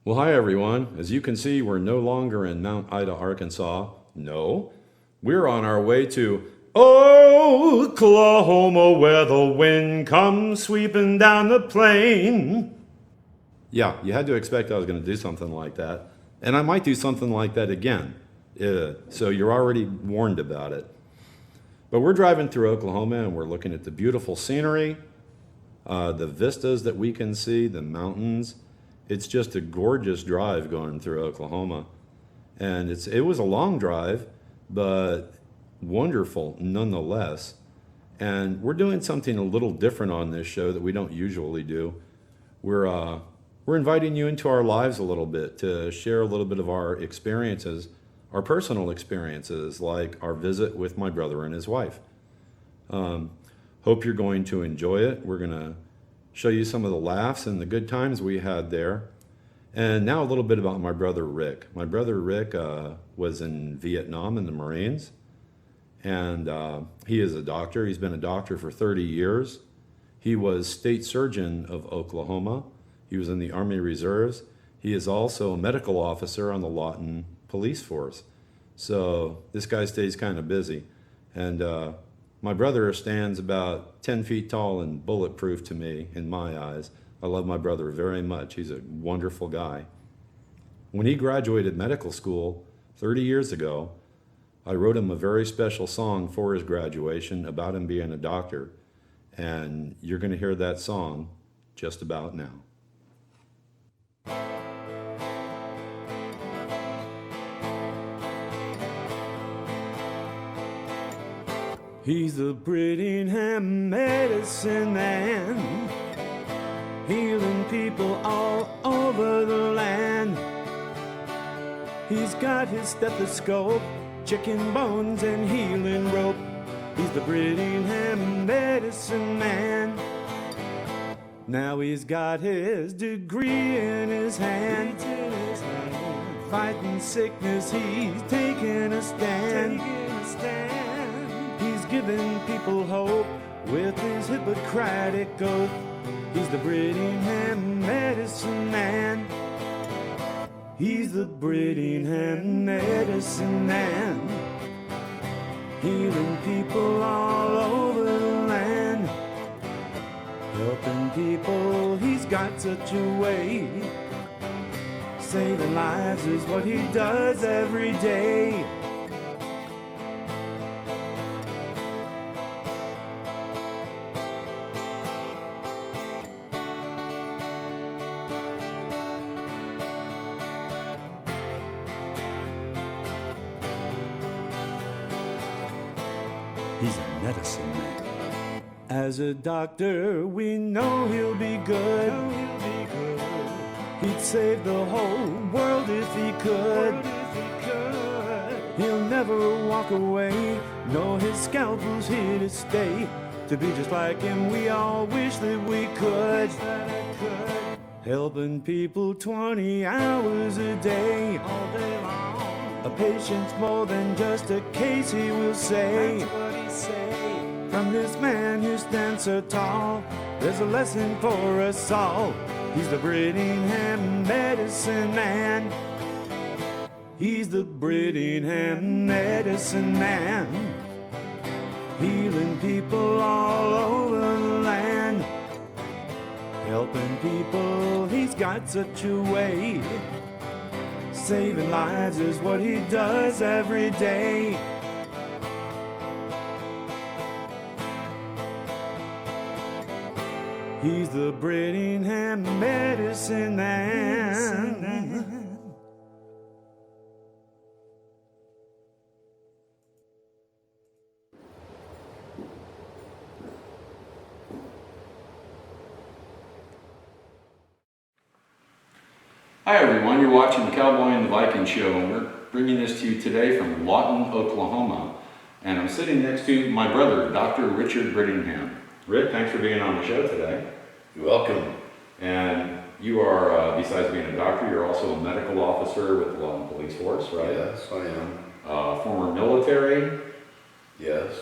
Well, hi everyone. As you can see, we're no longer in Mount Ida, Arkansas. No, we're on our way to Oklahoma, where the wind comes sweeping down the plain. Yeah, you had to expect I was going to do something like that. And I might do something like that again. So you're already warned about it. But we're driving through Oklahoma and we're looking at the beautiful scenery, the vistas that we can see, the mountains. It's just a gorgeous drive going through Oklahoma. And it was a long drive, but wonderful nonetheless. And we're doing something a little different on this show that we don't usually do. We're inviting you into our lives a little bit to share a little bit of our experiences, our personal experiences, like our visit with my brother and his wife. Hope you're going to enjoy it. We're going to show you some of the laughs and the good times we had there. And now a little bit about my brother Rick. My brother Rick was in Vietnam in the Marines, and he is a doctor. He's been a doctor for 30 years. He was state surgeon of Oklahoma. He was in the Army Reserves. He is also a medical officer on the Lawton Police Force. So this guy stays kind of busy. And my brother stands about 10 feet tall and bulletproof to me in my eyes. I love my brother very much. He's a wonderful guy. When he graduated medical school 30 years ago, I wrote him a very special song for his graduation about him being a doctor. And you're going to hear that song just about now. He's the Brittingham medicine man, healing people all over the land. He's got his stethoscope, checking bones and healing rope. He's the Brittingham medicine man. Now he's got his degree in his hand. Fighting sickness, he's taking a stand. He's giving people hope with his Hippocratic oath. He's the Brittingham medicine man. He's the Brittingham medicine man, healing people all over the land. Helping people, he's got such a way. Saving lives is what he does every day. He's a medicine man. As a doctor, we know he'll be good. He'd save the whole world if he could. He'll never walk away. No, his scalpel's here to stay. To be just like him, we all wish that we could. Helping people 20 hours a day. All day long. A patient's more than just a case, he will say. From this man who stands so tall, there's a lesson for us all. He's the Brittingham medicine man. He's the Brittingham medicine man, healing people all over the land. Helping people, he's got such a way. Saving lives is what he does every day. He's the Brittingham medicine man. Hi everyone, you're watching the Cowboy the Viking show, and we're bringing this to you today from Lawton, Oklahoma. And I'm sitting next to my brother, Dr. Richard Brittingham. Rick, thanks for being on the show today. You're welcome. And you are, besides being a doctor, you're also a medical officer with the Lawton Police Force, right? Yes, I am. Former military. Yes.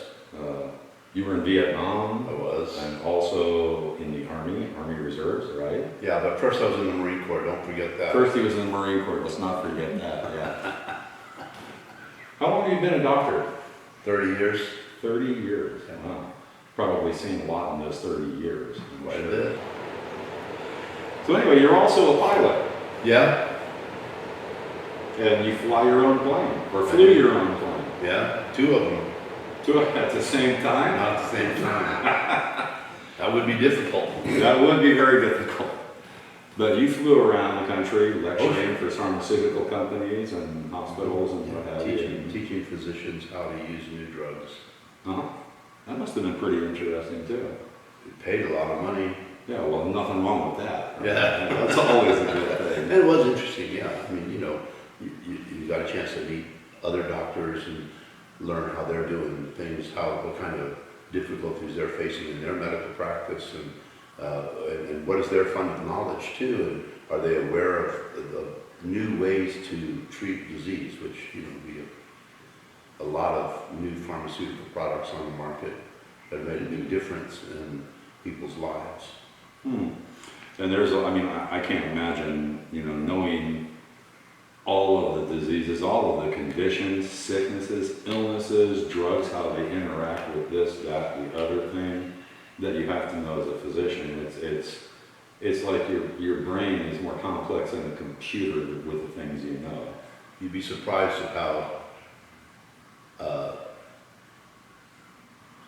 You were in Vietnam. I was. And also in the Army Reserves, right? Yeah, but first I was in the Marine Corps, don't forget that. First he was in the Marine Corps, let's not forget that, yeah. How long have you been a doctor? 30 years. 30 years, wow. Probably seen a lot in those 30 years. Quite a bit. So anyway, you're also a pilot. Yeah. And you fly your own plane, or flew your own plane. Yeah, 2 of them. 2 at the same time? Not at the same time. That would be difficult. That would be very difficult. But you flew around the country lecturing for pharmaceutical companies and hospitals and what have you. Teaching physicians how to use new drugs. Uh-huh. That must have been pretty interesting too. It paid a lot of money. Yeah, well, nothing wrong with that. Yeah. That's always a good thing. And it was interesting, yeah. I mean, you know, you got a chance to meet other doctors and learn how they're doing things, what kind of difficulties they're facing in their medical practice, and what is their fund of knowledge too, and are they aware of the new ways to treat disease, which, you know, we have a lot of new pharmaceutical products on the market that made a big difference in people's lives. And there's, I mean, I can't imagine, you know, knowing all of the diseases, all of the conditions, sicknesses, illnesses, drugs, how they interact with this, that, the other thing that you have to know as a physician. It's like your brain is more complex than a computer with the things you know. You'd be surprised at how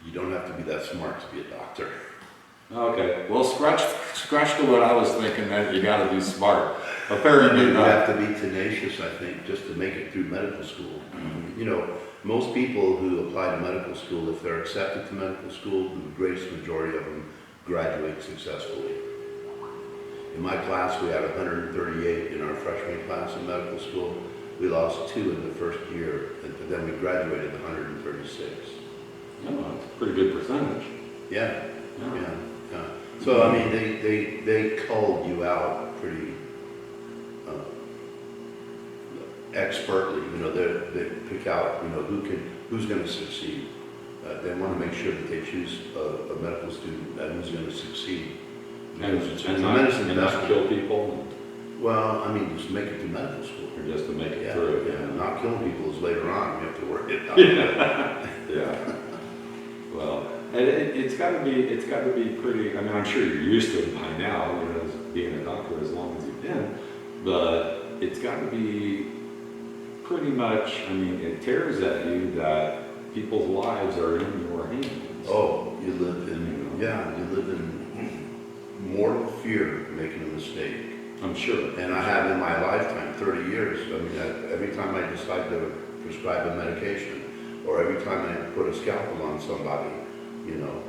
you don't have to be that smart to be a doctor. Okay, well, scratch to what I was thinking, that you got to be smart. Apparently You not. have to be tenacious, I think, just to make it through medical school. You know, most people who apply to medical school, if they're accepted to medical school, the greatest majority of them graduate successfully. In my class, we had 138 in our freshman class in medical school. We lost 2 in the first year, and then we graduated 136. Oh, that's a pretty good percentage. Yeah. So, I mean, they culled you out pretty expertly. You know, they pick out, you know, who's going to succeed. They want to make sure that they choose a medical student who's going to succeed. And not kill people? Well, I mean, just make it through medical school. Or just to make it through? Yeah, not killing people is later on. You have to work it out. Yeah. Well, and it's got to be pretty. I mean, I'm sure you're used to it by now, you know, as being a doctor as long as you've been. But it's got to be pretty much. I mean, it tears at you that people's lives are in your hands. Oh, you live in mortal fear of making a mistake. I'm sure. And I have in my lifetime, 30 years. I mean, every time I decide to prescribe a medication, or every time I put a scalpel on somebody, you know,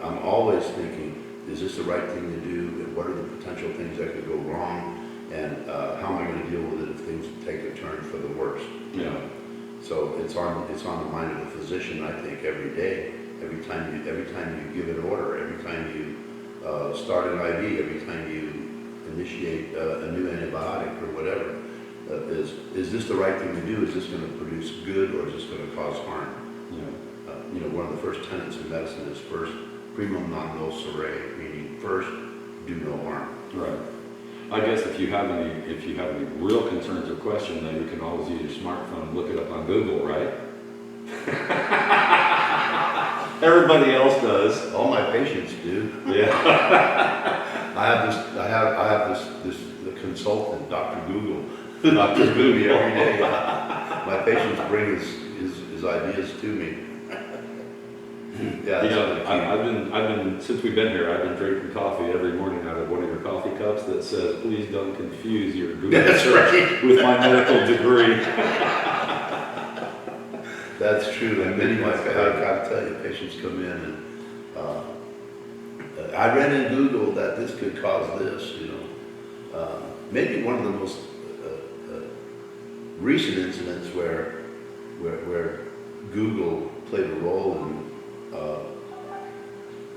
I'm always thinking, is this the right thing to do? And what are the potential things that could go wrong? And how am I going to deal with it if things take a turn for the worst? You know? So it's on the mind of the physician, I think, every day. Every time you give an order, every time you start an IV, every time you initiate a new antibiotic or whatever, is this the right thing to do? Is this going to produce good, or is this going to cause harm? You know, one of the first tenets in medicine is first primum non nocere, meaning first, do no harm. Right. I guess if you have any real concerns or questions, then you can always use your smartphone and look it up on Google, right? Everybody else does. All my patients do. Yeah. I have this consultant, Dr. Google. Dr. Google every day. My patients bring his ideas to me. Yeah, you know, I've been since we've been here. I've been drinking coffee every morning out of one of your coffee cups that says, "Please don't confuse your Google search with my medical degree." That's true. And many of my I gotta tell you, patients come in and I read in Google that this could cause this. You know, maybe one of the most recent incidents where Google played a role in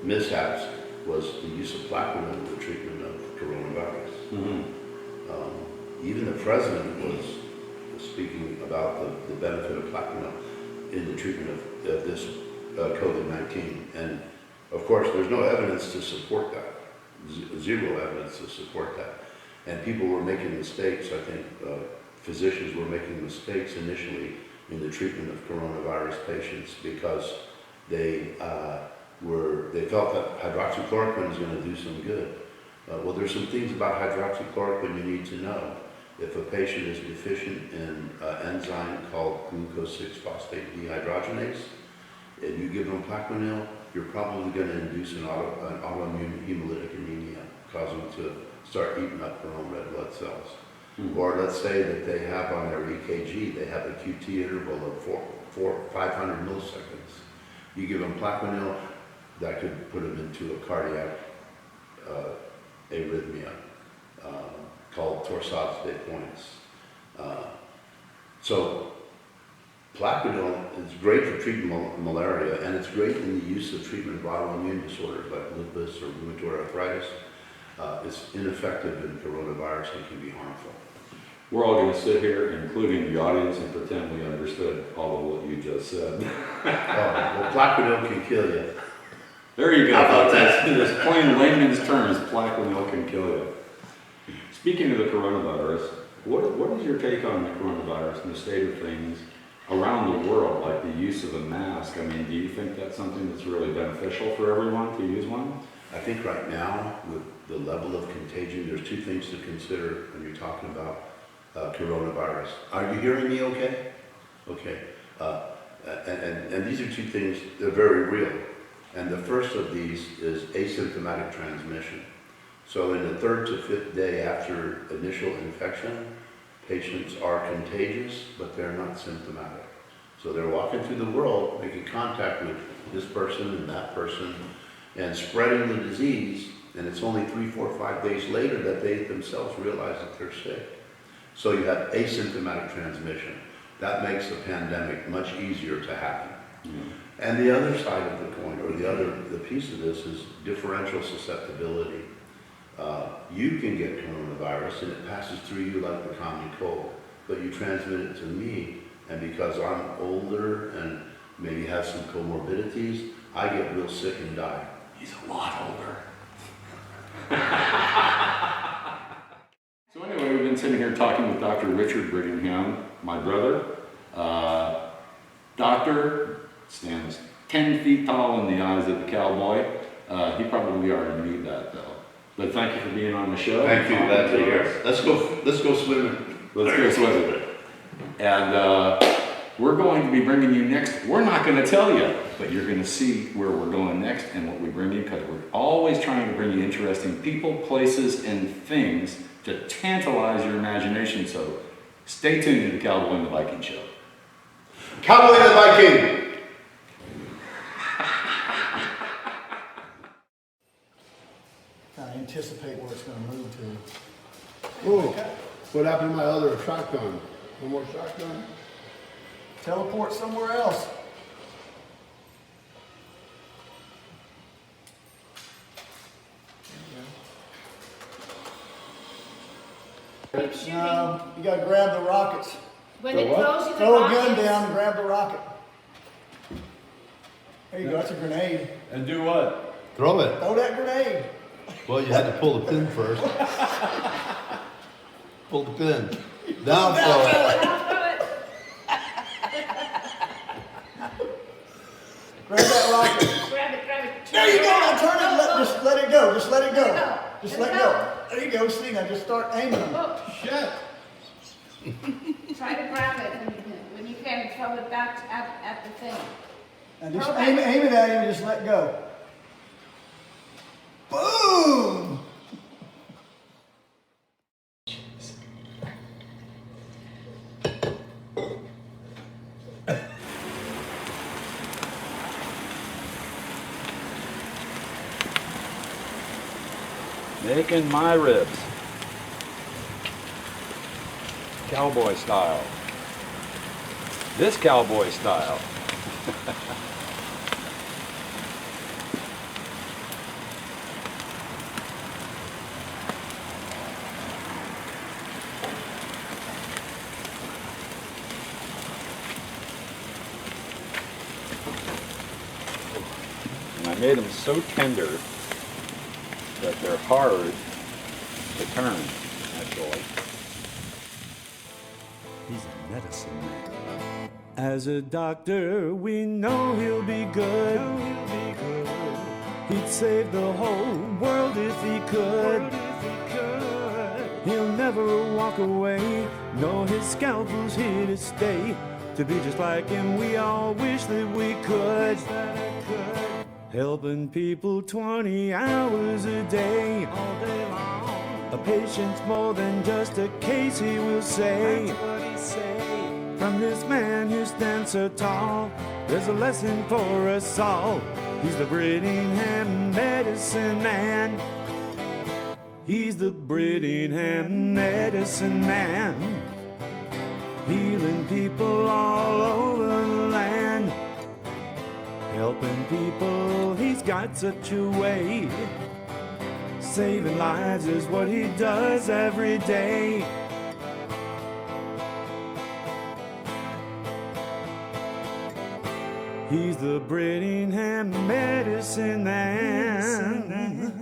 mishaps was the use of plaquenil in the treatment of coronavirus. Mm-hmm. Even the president was speaking about the benefit of plaquenil in the treatment of this COVID-19. And of course, there's no evidence to support that, zero evidence to support that. And people were making mistakes. I think physicians were making mistakes initially in the treatment of coronavirus patients because they felt that hydroxychloroquine was going to do some good. Well, there's some things about hydroxychloroquine you need to know. If a patient is deficient in an enzyme called glucose-6-phosphate dehydrogenase, and you give them Plaquenil, you're probably going to induce an autoimmune hemolytic anemia, cause them to start eating up their own red blood cells. Mm-hmm. Or let's say that they have on their EKG, they have a QT interval of 500 milliseconds. You give them Plaquenil, that could put them into a cardiac arrhythmia called torsades de pointes. So Plaquenil is great for treating malaria, and it's great in the use of treatment of autoimmune disorders like lupus or rheumatoid arthritis. It's ineffective in coronavirus and can be harmful. We're all going to sit here, including the audience, and pretend we understood all of what you just said. Well, Plaquenil can kill you. There you go. How about that? In this plain layman's terms, Plaquenil can kill you. Speaking of the coronavirus, what is your take on the coronavirus and the state of things around the world, like the use of a mask? I mean, do you think that's something that's really beneficial for everyone to use one? I think right now, with the level of contagion, there's two things to consider when you're talking about coronavirus. Are you hearing me okay? Okay. And these are two things, they're very real. And the first of these is asymptomatic transmission. So in the 3rd to 5th day after initial infection, patients are contagious, but they're not symptomatic. So they're walking through the world, making contact with this person and that person, and spreading the disease, and it's only 3, 4, 5 days later that they themselves realize that they're sick. So you have asymptomatic transmission. That makes the pandemic much easier to happen. Mm-hmm. And the other side of the coin, or the piece of this, is differential susceptibility. You can get coronavirus and it passes through you like the common cold, but you transmit it to me, and because I'm older and maybe have some comorbidities, I get real sick and die. He's a lot older. So anyway, we've been sitting here talking with Dr. Richard Brittingham, my brother. Doctor stands 10 feet tall in the eyes of the cowboy. He probably already knew that, though. But thank you for being on the show. Thank you. Glad to be here. Let's go swimming. Let's go swimming. And we're going to be bringing you next. We're not going to tell you, but you're going to see where we're going next and what we bring you, because we're always trying to bring you interesting people, places, and things to tantalize your imagination. So stay tuned to the Cowboy and the Viking show. Cowboy the Viking! I anticipate where it's going to move to. Oh, what happened to my other shotgun? One more shotgun? Teleport somewhere else. You got to grab the rockets. When it throws you the Throw a rockets, gun down and grab the rocket. There you go, that's a grenade. And do what? Throw it. Throw that grenade. Well, you had to pull the pin first. Pull the pin. Down, throw it. I'll throw it. Grab that rocket. Grab it. There you go, now turn it, just let it go, just let it go. Let it go. Just Let let it go. go. There you go, see, now just start aiming them. Oh, Shit. try to grab it when you can, throw it back at the thing. And just Throw aim back. it at him and just let go. Boom! Making my ribs. Cowboy style. This cowboy style. made them so tender that they're hard to turn, actually. He's a medicine man. As a doctor, we know he'll be good. He'd save the whole world if he could. He'll never walk away. No, his scalpel's here to stay. To be just like him, we all wish that we could. Helping people 20 hours a day, all day long. A patient's more than just a case, he will say. That's what he say. From this man who stands so tall, there's a lesson for us all. He's the Brittingham medicine man. He's the Brittingham medicine man. Healing people all over the land. Helping people, he's got such a way. Saving lives is what he does every day. He's the Brittingham medicine man.